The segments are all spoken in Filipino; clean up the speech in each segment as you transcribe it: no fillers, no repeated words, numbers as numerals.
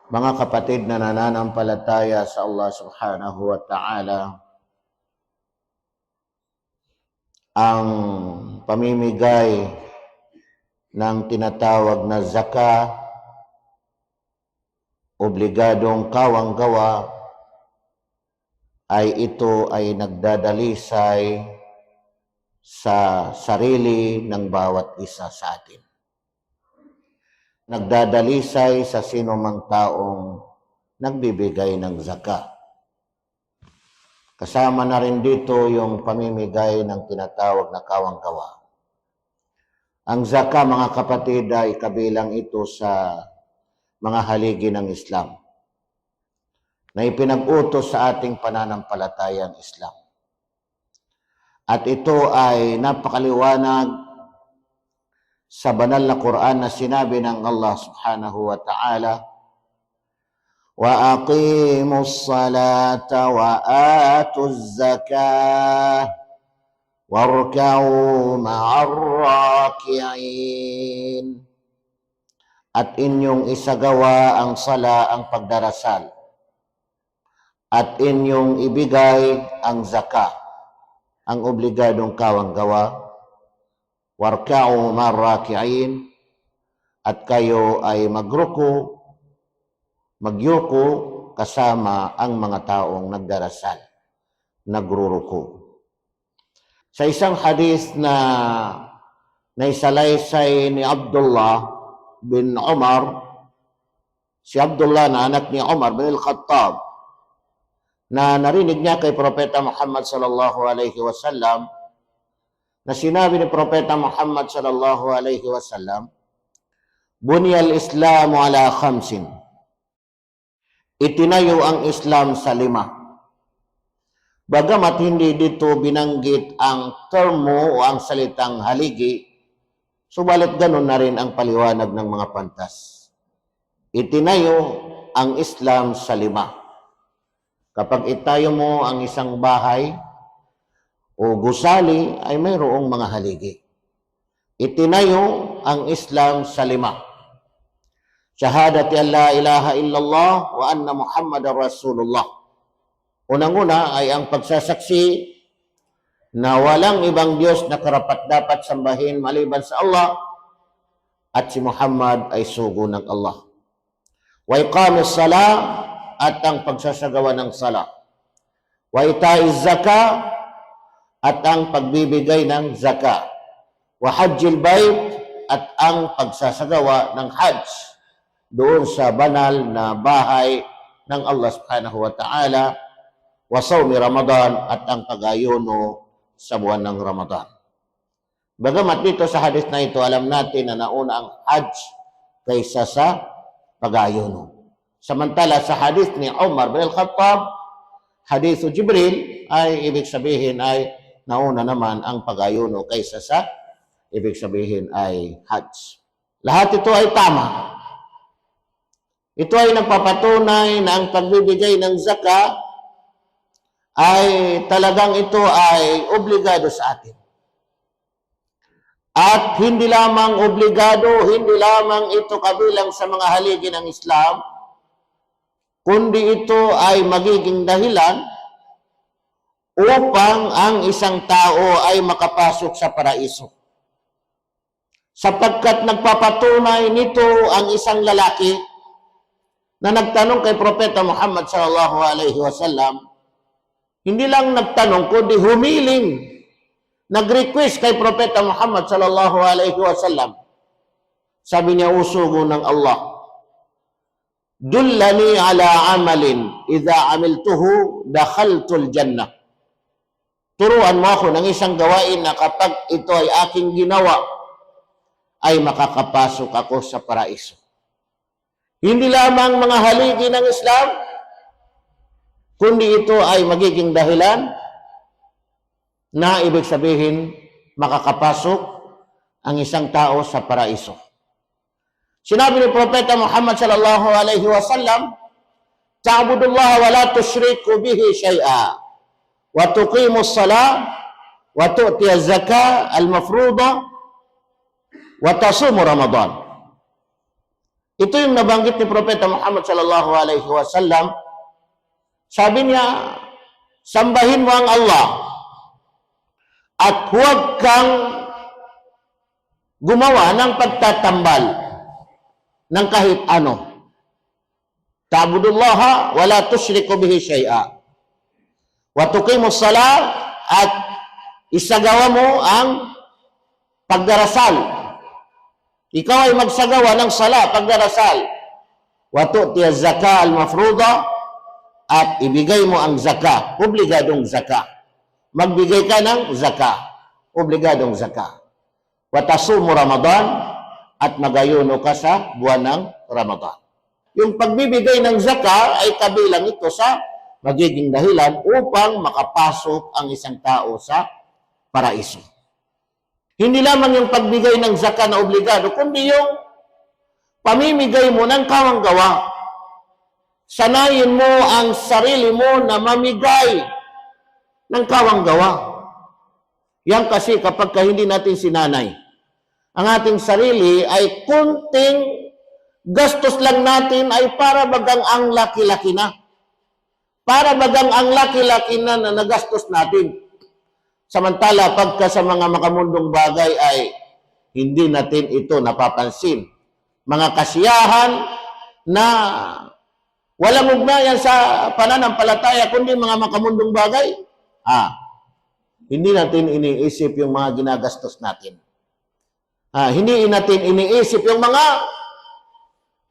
Mga kapatid na nananampalataya sa Allah subhanahu wa ta'ala, ang pamimigay ng tinatawag na zakah, obligadong kawang-gawa, ay ito ay nagdadalisay sa sarili ng bawat isa sa atin. Nagdadalisay sa sino mang taong nagbibigay ng zakah. Kasama na rin dito yung pamimigay ng tinatawag na kawang-gawa. Ang zakah, mga kapatid, ay kabilang ito sa mga haligi ng Islam na ipinag-utos sa ating pananampalatayang Islam. At ito ay napakaliwanag sa banal na Quran na sinabi ng Allah subhanahu wa ta'ala, wa aqimus salata wa atuz zakah warka'u ma'ar raki'in. At inyong isagawa ang sala, ang pagdarasal, at inyong ibigay ang zakah, ang obligadong kawang-gawa, warka'u ma'ar raki'in, at kayo ay magyuko kasama ang mga taong nagdarasal, nagruruko. Sa isang hadith na naisalaysay ni Abdullah bin Umar, si Abdullah na anak ni Umar bin al-Khattab, na narinig niya kay Propeta Muhammad sallallahu alaihi wasallam, na sinabi ni Propeta Muhammad sallallahu alaihi wasallam, bunyal Islamu ala khamsin. Itinayo ang Islam sa 5. Bagamat hindi dito binanggit ang termo o ang salitang haligi, subalit ganun na rin ang paliwanag ng mga pantas. Itinayo ang Islam sa 5. Kapag itayo mo ang isang bahay o gusali, ay mayroong mga haligi. Itinayo ang Islam sa 5. Shahadati an la ilaha illallah wa anna Muhammadar Rasulullah. Unang-una ay ang pagsasaksi na walang ibang Diyos na karapat-dapat sambahin maliban sa Allah at si Muhammad ay sugo ng Allah. Wa iqamis salah, at ang pagsasagawa ng sala. Wa itaiz zakah, at ang pagbibigay ng zakah. Wa hajjil bait, at ang pagsasagawa ng hajj doon sa banal na bahay ng Allah subhanahu wa ta'ala. Wa sawmi Ramadan, at ang pag-ayuno sa buwan ng Ramadan. Bagamat dito sa hadith na ito, alam natin na nauna ang hajj kaysa sa pag-ayuno. Samantala sa hadith ni Umar bin al-Khattab, hadithu Jibril, ay ibig sabihin ay nauna naman ang pag-ayuno kaysa sa ibig sabihin ay hajj. Lahat ito ay tama. Ito ay nagpapatunay na ang pagbibigay ng zakah ay talagang ito ay obligado sa atin. At hindi lamang obligado, hindi lamang ito kabilang sa mga haligi ng Islam, kundi ito ay magiging dahilan upang ang isang tao ay makapasok sa paraiso. Sapagkat nagpapatunay nito ang isang lalaki na nagtanong kay Propeta Muhammad sallallahu alaihi wasallam. Hindi lang nagtanong, kundi humiling, nag-request kay Propeta Muhammad sallallahu alaihi wasallam. Sabi niya, usugo ng Allah, dullani ala amalin idha amiltuhu dakhaltul jannah. Turuan mo ako ng isang gawain na kapag ito ay aking ginawa, ay makakapasok ako sa paraiso. Hindi lamang mga haligi ng Islam, kundi ito ay magiging dahilan na ibig sabihin makakapasok ang isang tao sa paraiso. Sinabi ni Propeta Muhammad sallallahu alaihi wasallam, ta'budullah wa la tusyriku bihi syai'a wa tuqimus salah wa tu'tiyaz zakah al-mafruḍah wa tasumu Ramadan. Ito yung nabanggit ni Propeta Muhammad sallallahu alaihi wasallam. Sabi niya, sambahin mo ang Allah at huwag kang gumawa ng pagtatambal ng kahit ano. Ta'budullaha wa la tusyriku bihi syai'a. Wa tuqimus salat at isagawa mo ang pagdarasal. Ikaw ay magsagawa ng sala, pagdarasal. Wa tu'tiyaz zakah al-mafruḍa at ibigay mo ang zakah, obligadong zakah. Magbigay ka ng zakah, obligadong zakah. Wa tasumu Ramadan at magayuno ka sa buwan ng Ramadan. Yung pagbibigay ng zakah ay kabilang ito sa magiging dahilan upang makapasok ang isang tao sa paraiso. Hindi lamang yung pagbigay ng zakah na obligado, kundi yung pamimigay mo ng kawang-gawa. Sanayin mo ang sarili mo na mamigay ng kawang-gawa. Yan kasi kapag hindi natin sinanay, ang ating sarili ay kunting gastos lang natin ay para bagang ang laki-laki na. Para bagang ang laki-laki na nagastos natin. Samantala, pagka sa mga makamundong bagay ay hindi natin ito napapansin. Mga kasiyahan na walang ugnayan sa pananampalataya, kundi mga makamundong bagay, hindi natin iniisip yung mga ginagastos natin. Hindi natin iniisip yung mga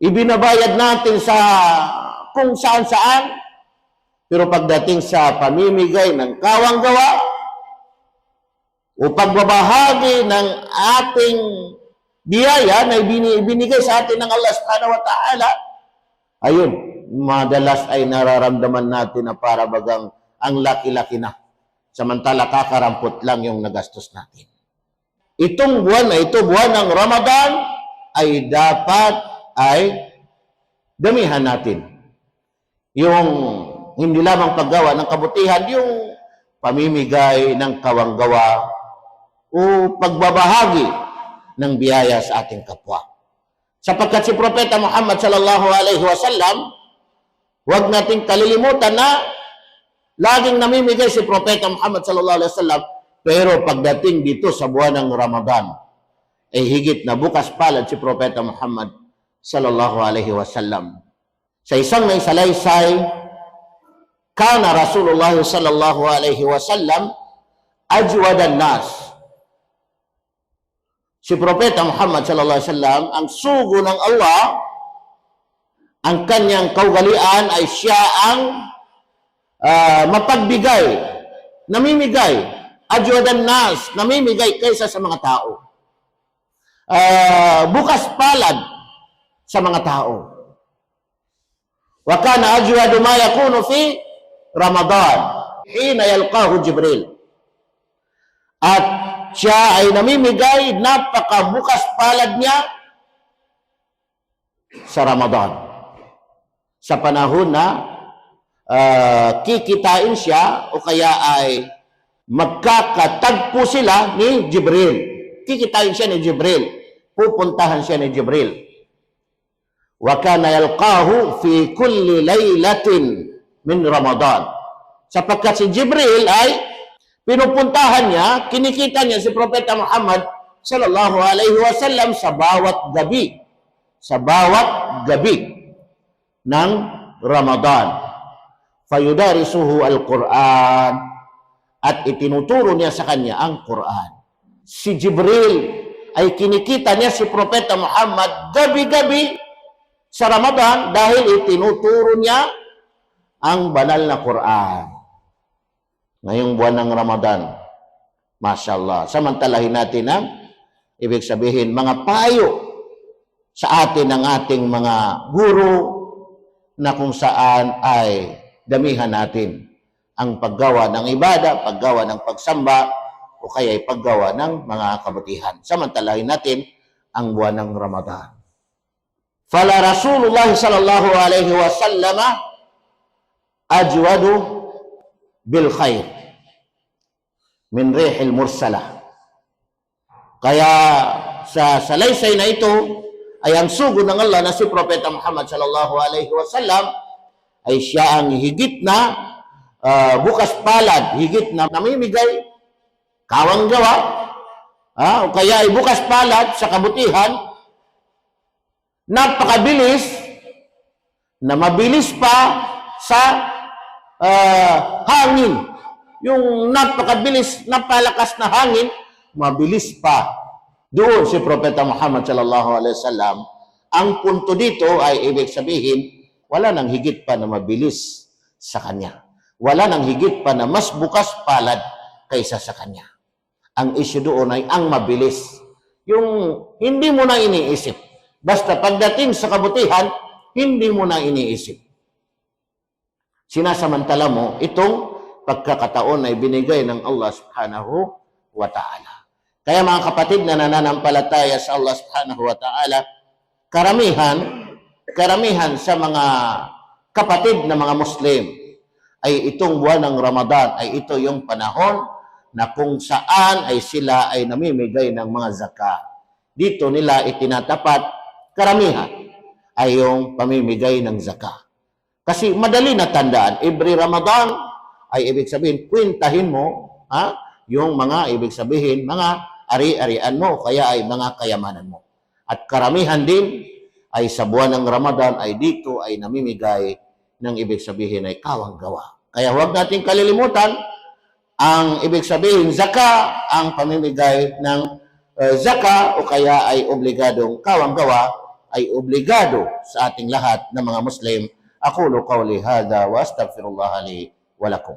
ibinabayad natin sa kung saan-saan. Pero pagdating sa pamimigay ng kawang-gawa, o pagbabahagi ng ating biyaya na ibinigay sa atin ng Allah subhanahu wa ta'ala, ayun, madalas ay nararamdaman natin na para bagang ang laki-laki na. Samantala kakarampot lang yung nagastos natin. Itong buwan na ito, buwan ng Ramadan, ay dapat ay damihan natin. Yung hindi lamang paggawa ng kabutihan, yung pamimigay ng kawang-gawa o pagbabahagi ng biyaya sa ating kapwa. Sapagkat si Propeta Muhammad sallallahu alaihi wasallam, huwag nating kalilimutan na laging namimigay si Propeta Muhammad sallallahu alaihi wasallam, pero pagdating dito sa buwan ng Ramadan, ay higit na bukas palad si Propeta Muhammad sallallahu alaihi wasallam. Sa isang naisalaysay, kana Rasulullah sallallahu alaihi wasallam ajwadan nas. Si Propeta Muhammad sallallahu alaihi wasallam, ang sugo ng Allah, ang kanyang kaugalian ay siya ang mapagbigay, namimigay, ajwadan nas, namimigay kaysa sa mga tao. Bukas palad sa mga tao. Wa kana ajwadu ma yakunu fi Ramadan, hina yalqahu Jibril. At siya ay namimigay, napakabukas palad niya sa Ramadan. Sa panahon na kikitain siya o kaya ay magkakatagpo sila ni Jibril. Kikitain siya ni Jibril. Pupuntahan siya ni Jibril. Wa kana yalqahu fi kulli laylatin min Ramadan. Sapagkat si Jibril ay pinupuntahan niya, kinikita niya si Propeta Muhammad sallallahu alaihi wasallam sa bawat gabi. Sa bawat gabi ng Ramadan. Fayudarisuhu al-Quran, at itinuturo niya sa kanya ang Quran. Si Jibril ay kinikita niya si Propeta Muhammad gabi-gabi sa Ramadan dahil itinuturo niya ang banal na Quran. Ngayong buwan ng Ramadan, mashallah, samantalahin natin ang ibig sabihin, mga payo sa atin ng ating mga guro na kung saan ay damihan natin ang paggawa ng ibada, paggawa ng pagsamba, o kaya ay paggawa ng mga kabutihan. Samantalahin natin ang buwan ng Ramadan. Fala Rasulullah sallallahu alaihi wasallam ajwadu bil khair min rihil mursala. Kaya sa salaysay na ito ay ang sugod ng Allah na si Propeta Muhammad sallallahu alaihi wasallam ay siya ang higit na bukas palad, higit na namimigay, kawang gawa, o kaya ay bukas palad sa kabutihan, napakabilis, na mabilis pa sa hangin. Yung napakabilis, napalakas na hangin, mabilis pa. Doon si Propeta Muhammad sallallahu alaihi wasallam, ang punto dito ay ibig sabihin, wala nang higit pa na mabilis sa kanya. Wala nang higit pa na mas bukas palad kaysa sa kanya. Ang issue doon ay ang mabilis. Yung hindi mo na iniisip. Basta pagdating sa kabutihan, hindi mo na iniisip. Sinasamantala mo, itong pagkakataon ay binigay ng Allah subhanahu wa ta'ala. Kaya mga kapatid na nananampalataya sa Allah subhanahu wa ta'ala, karamihan sa mga kapatid na mga Muslim ay itong buwan ng Ramadan, ay ito yung panahon na kung saan ay sila ay namimigay ng mga zakat. Dito nila itinatapat, karamihan ay yung pamimigay ng zakat. Kasi madali na tandaan, every Ramadan ay ibig sabihin, kwentahin mo yung mga ibig sabihin, mga ari-arian mo, kaya ay mga kayamanan mo. At karamihan din ay sa buwan ng Ramadan ay dito ay namimigay ng ibig sabihin ay kawang gawa. Kaya huwag nating kalilimutan ang ibig sabihin zaka, ang pamimigay ng zaka o kaya ay obligadong kawang gawa ay obligado sa ating lahat ng mga Muslim. Aqulu qawli hadha wa astaghfirullah li wa lakum.